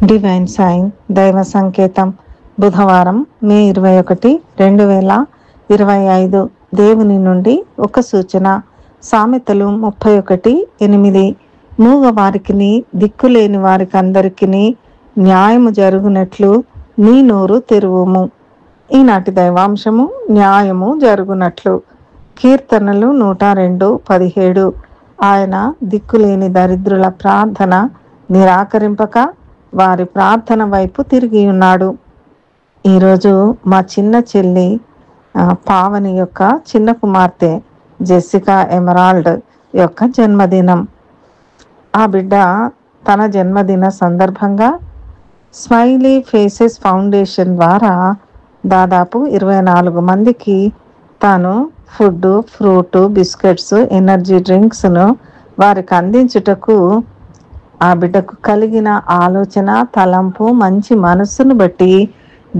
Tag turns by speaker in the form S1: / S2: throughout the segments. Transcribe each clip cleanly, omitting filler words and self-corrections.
S1: Divine sign దైవ సంకేతం బుధవారం మే 21, 2025 దేవుని నుండి ఒక సూచన. సామెతలు 31:8 మూగ వారికిని దిక్కులేని వారికందరికిని న్యాయము జరుగునట్లు నీ నోరు తెరువుము. ఈనాటి దైవాంశము న్యాయము జరుగునట్లు. కీర్తనలు 102:17 ఆయన దిక్కులేని దరిద్రుల ప్రార్థన నిరాకరింపక వారి ప్రార్థన వైపు తిరిగి ఉన్నాడు. ఈరోజు మా చిన్న చెల్లి పావని యొక్క చిన్న కుమార్తె జెసికా ఎమరాల్డ్ యొక్క జన్మదినం. ఆ బిడ్డ తన జన్మదిన సందర్భంగా స్మైలీ ఫేసెస్ ఫౌండేషన్ ద్వారా దాదాపు 24 మందికి తాను ఫుడ్, ఫ్రూట్, బిస్కెట్స్, ఎనర్జీ డ్రింక్స్ను వారికి అందించుటకు ఆ బిడ్డకు కలిగిన ఆలోచన, తలంపు, మంచి మనస్సును బట్టి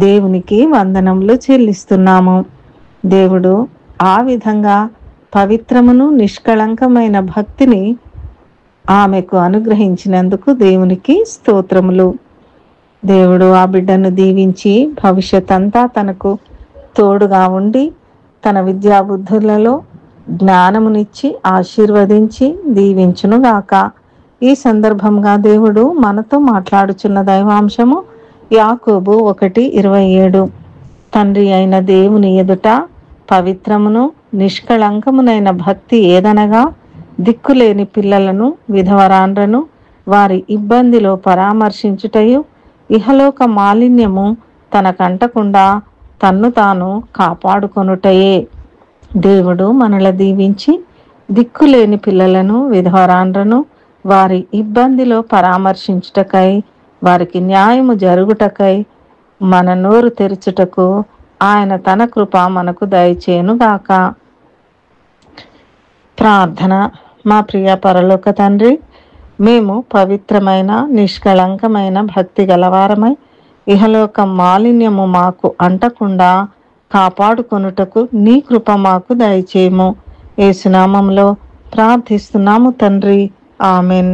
S1: దేవునికి వందనములు చెల్లిస్తున్నాము. దేవుడు ఆ విధంగా పవిత్రమును నిష్కళంకమైన భక్తిని ఆమెకు అనుగ్రహించినందుకు దేవునికి స్తోత్రములు. దేవుడు ఆ బిడ్డను దీవించి భవిష్యత్ అంతా తనకు తోడుగా ఉండి తన విద్యాబుద్ధులలో జ్ఞానమునిచ్చి ఆశీర్వదించి దీవించునుగాక. ఈ సందర్భంగా దేవుడు మనతో మాట్లాడుచున్న దైవాంశము యాకోబు 1:27 తండ్రి అయిన దేవుని ఎదుట పవిత్రమును నిష్కళంకమునైన భక్తి ఏదనగా దిక్కులేని పిల్లలను, విధవరాండ్రను వారి ఇబ్బందిలో పరామర్శించుటయు ఇహలోక మాలిన్యము తనకంటకుండా తన్ను తాను కాపాడుకొనుటయే. దేవుడు మనల దీవించి దిక్కులేని పిల్లలను, విధవరాండ్రను వారి ఇబ్బందిలో పరామర్శించుటకై, వారికి న్యాయము జరుగుటకై, మన నోరు తెరుచుటకు ఆయన తన కృప మనకు దయచేయునుగాక. ప్రార్థన. మా ప్రియ పరలోక తండ్రి, మేము పవిత్రమైన నిష్కళంకమైన భక్తి గలవారమై ఇహలోక మాలిన్యము మాకు అంటకుండా కాపాడుకొనుటకు నీ కృప మాకు దయచేయము. యేసు నామములో ప్రార్థిస్తున్నాము తండ్రి. ఆమెన్.